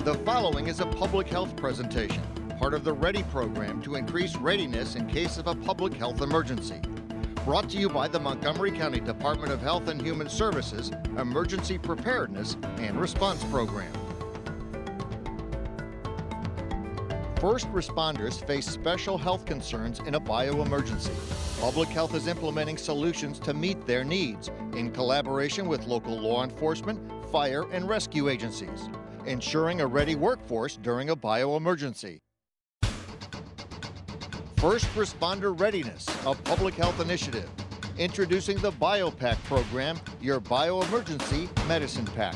The following is a public health presentation, part of the READY program to increase readiness in case of a public health emergency. Brought to you by the Montgomery County Department of Health and Human Services Emergency Preparedness and Response Program. First responders face special health concerns in a bioemergency. Public health is implementing solutions to meet their needs in collaboration with local law enforcement, fire, and rescue agencies, ensuring a ready workforce during a bioemergency. First Responder Readiness, a public health initiative. Introducing the Bio-pack program, your bioemergency medicine pack.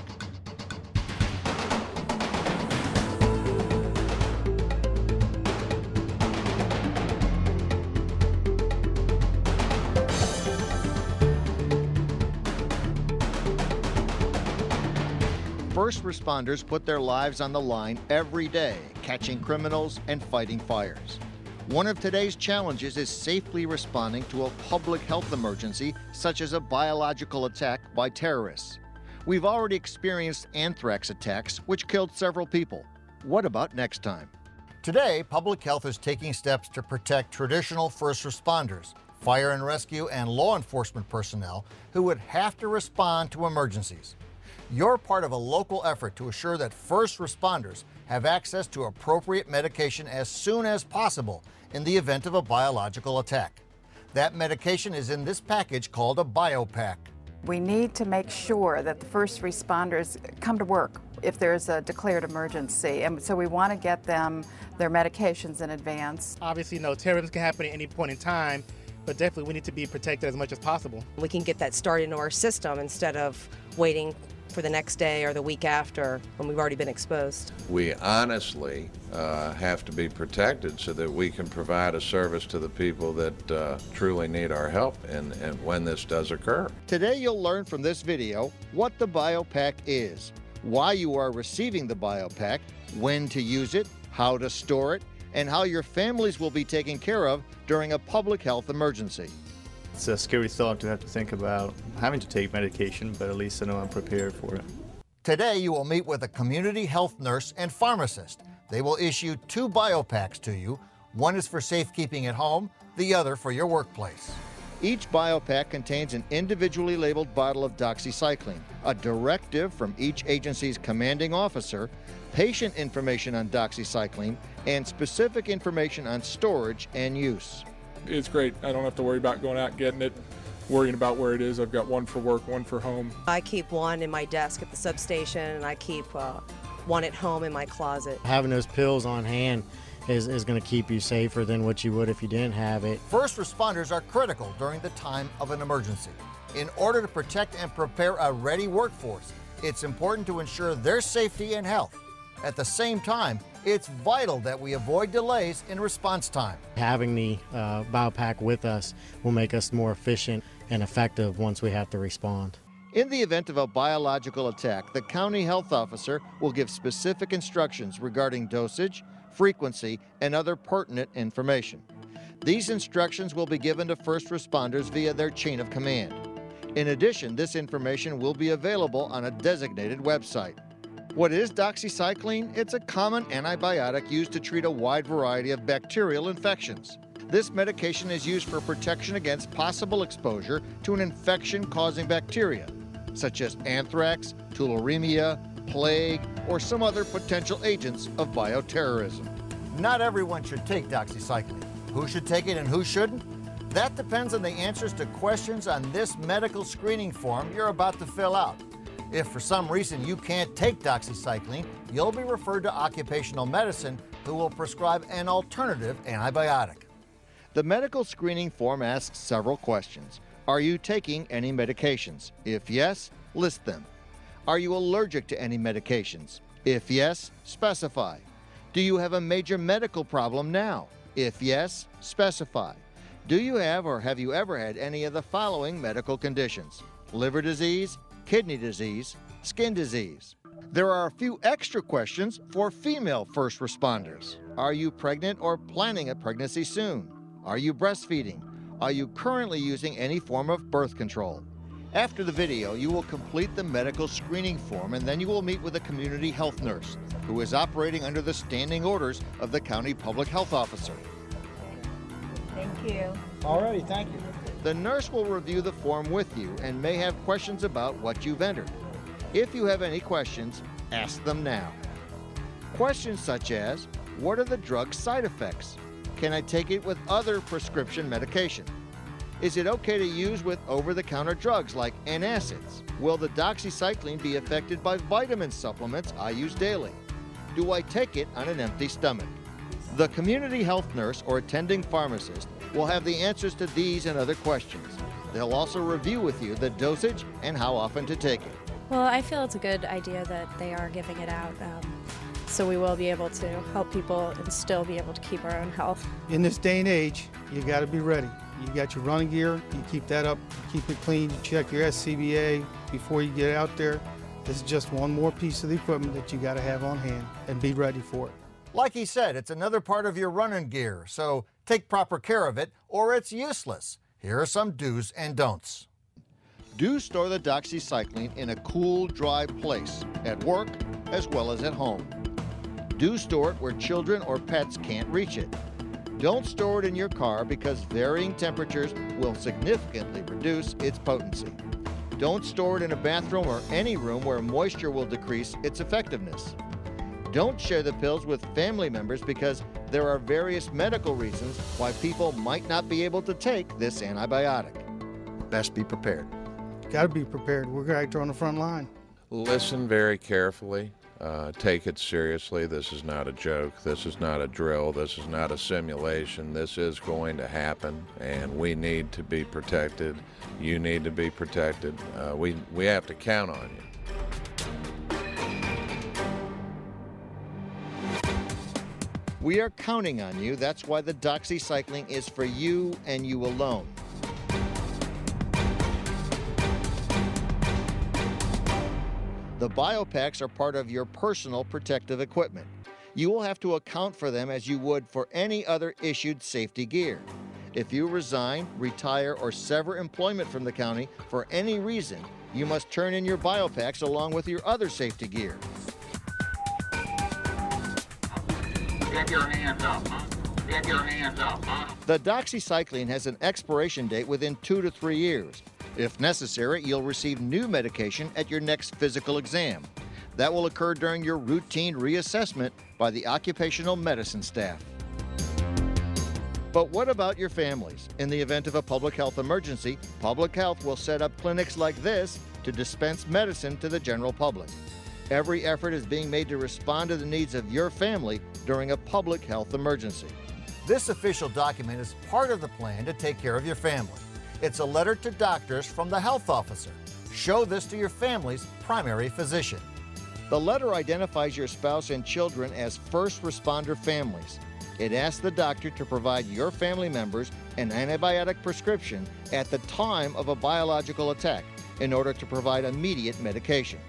First responders put their lives on the line every day, catching criminals and fighting fires. One of today's challenges is safely responding to a public health emergency, such as a biological attack by terrorists. We've already experienced anthrax attacks, which killed several people. What about next time? Today, public health is taking steps to protect traditional first responders, fire and rescue, and law enforcement personnel who would have to respond to emergencies. You're part of a local effort to assure that first responders have access to appropriate medication as soon as possible in the event of a biological attack. That medication is in this package called a Bio-pack. We need to make sure that the first responders come to work if there's a declared emergency, and so we want to get them their medications in advance. Obviously, terrorism can happen at any point in time, but definitely we need to be protected as much as possible. We can get that started into our system instead of waiting for the next day or the week after when we've already been exposed. We honestly have to be protected so that we can provide a service to the people that truly need our help and when this does occur. Today you'll learn from this video what the Bio-pack is, why you are receiving the Bio-pack, when to use it, how to store it, and how your families will be taken care of during a public health emergency. It's a scary thought to have to think about having to take medication, but at least I know I'm prepared for it. Today you will meet with a community health nurse and pharmacist. They will issue 2 Bio-packs to you. One is for safekeeping at home, the other for your workplace. Each Bio-pack contains an individually labeled bottle of doxycycline, a directive from each agency's commanding officer, patient information on doxycycline, and specific information on storage and use. It's great. I don't have to worry about going out and getting it, worrying about where it is. I've got one for work, one for home. I keep one in my desk at the substation, and I keep one at home in my closet. Having those pills on hand is going to keep you safer than what you would if you didn't have it. First responders are critical during the time of an emergency. In order to protect and prepare a ready workforce, it's important to ensure their safety and health. At the same time, it's vital that we avoid delays in response time. Having the Bio-pack with us will make us more efficient and effective once we have to respond. In the event of a biological attack, the county health officer will give specific instructions regarding dosage, frequency, and other pertinent information. These instructions will be given to first responders via their chain of command. In addition, this information will be available on a designated website. What is doxycycline? It's a common antibiotic used to treat a wide variety of bacterial infections. This medication is used for protection against possible exposure to an infection-causing bacteria, such as anthrax, tularemia, plague, or some other potential agents of bioterrorism. Not everyone should take doxycycline. Who should take it and who shouldn't? That depends on the answers to questions on this medical screening form you're about to fill out. If for some reason you can't take doxycycline, you'll be referred to occupational medicine, who will prescribe an alternative antibiotic. The medical screening form asks several questions. Are you taking any medications? If yes, list them. Are you allergic to any medications? If yes, specify. Do you have a major medical problem now? If yes, specify. Do you have or have you ever had any of the following medical conditions? Liver disease, kidney disease, skin disease. There are a few extra questions for female first responders. Are you pregnant or planning a pregnancy soon? Are you breastfeeding? Are you currently using any form of birth control? After the video, you will complete the medical screening form and then you will meet with a community health nurse who is operating under the standing orders of the county public health officer. Thank you. All righty, thank you. The nurse will review the form with you and may have questions about what you've entered. If you have any questions, ask them now. Questions such as, what are the drug side effects? Can I take it with other prescription medication? Is it okay to use with over-the-counter drugs like antacids? Will the doxycycline be affected by vitamin supplements I use daily? Do I take it on an empty stomach? The community health nurse or attending pharmacist will have the answers to these and other questions. They'll also review with you the dosage and how often to take it. Well, I feel it's a good idea that they are giving it out, so we will be able to help people and still be able to keep our own health. In this day and age, you got to be ready. You got your running gear, you keep that up, you keep it clean, you check your SCBA before you get out there. This is just one more piece of the equipment that you got to have on hand and be ready for it. Like he said, it's another part of your running gear, so take proper care of it or it's useless. Here are some do's and don'ts. Do store the doxycycline in a cool, dry place, at work as well as at home. Do store it where children or pets can't reach it. Don't store it in your car because varying temperatures will significantly reduce its potency. Don't store it in a bathroom or any room where moisture will decrease its effectiveness. Don't share the pills with family members because there are various medical reasons why people might not be able to take this antibiotic. Best be prepared. Got to be prepared. We're right there on the front line. Listen very carefully. Take it seriously. This is not a joke. This is not a drill. This is not a simulation. This is going to happen, and we need to be protected. You need to be protected. We have to count on you. We are counting on you. That's why the doxycycline is for you and you alone. The Bio-packs are part of your personal protective equipment. You will have to account for them as you would for any other issued safety gear. If you resign, retire, or sever employment from the county for any reason, you must turn in your Bio-packs along with your other safety gear. Get your hands up, huh? Get your hands up, huh? The doxycycline has an expiration date within 2 to 3 years. If necessary, you'll receive new medication at your next physical exam. That will occur during your routine reassessment by the occupational medicine staff. But what about your families? In the event of a public health emergency, public health will set up clinics like this to dispense medicine to the general public. Every effort is being made to respond to the needs of your family during a public health emergency. This official document is part of the plan to take care of your family. It's a letter to doctors from the health officer. Show this to your family's primary physician. The letter identifies your spouse and children as first responder families. It asks the doctor to provide your family members an antibiotic prescription at the time of a biological attack in order to provide immediate medication.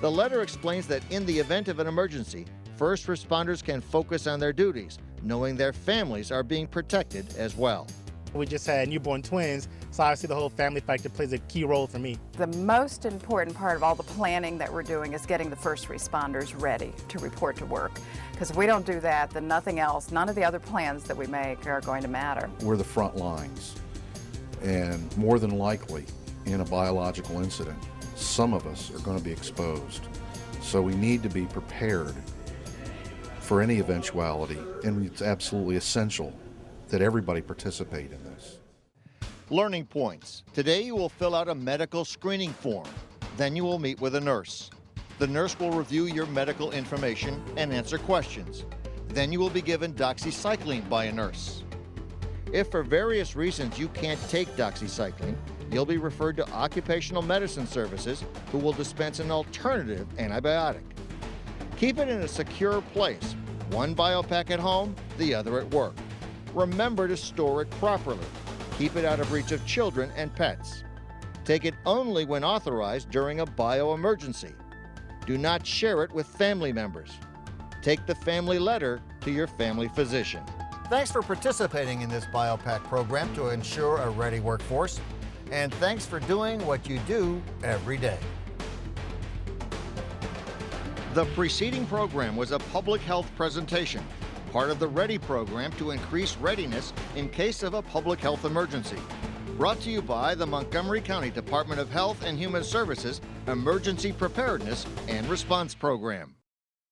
The letter explains that in the event of an emergency, first responders can focus on their duties, knowing their families are being protected as well. We just had newborn twins, so obviously the whole family factor plays a key role for me. The most important part of all the planning that we're doing is getting the first responders ready to report to work. Because if we don't do that, then nothing else, none of the other plans that we make are going to matter. We're the front lines, and more than likely in a biological incident, some of us are going to be exposed. So we need to be prepared for any eventuality, and it's absolutely essential that everybody participate in this. Learning points. Today you will fill out a medical screening form. Then you will meet with a nurse. The nurse will review your medical information and answer questions. Then you will be given doxycycline by a nurse. If for various reasons you can't take doxycycline, you'll be referred to occupational medicine services who will dispense an alternative antibiotic. Keep it in a secure place. One Bio-pack at home, the other at work. Remember to store it properly. Keep it out of reach of children and pets. Take it only when authorized during a bio-emergency. Do not share it with family members. Take the family letter to your family physician. Thanks for participating in this Bio-pack program to ensure a ready workforce. and thanks for doing what you do every day. The preceding program was a public health presentation, part of the READY program to increase readiness in case of a public health emergency. Brought to you by the Montgomery County Department of Health and Human Services Emergency Preparedness and Response Program.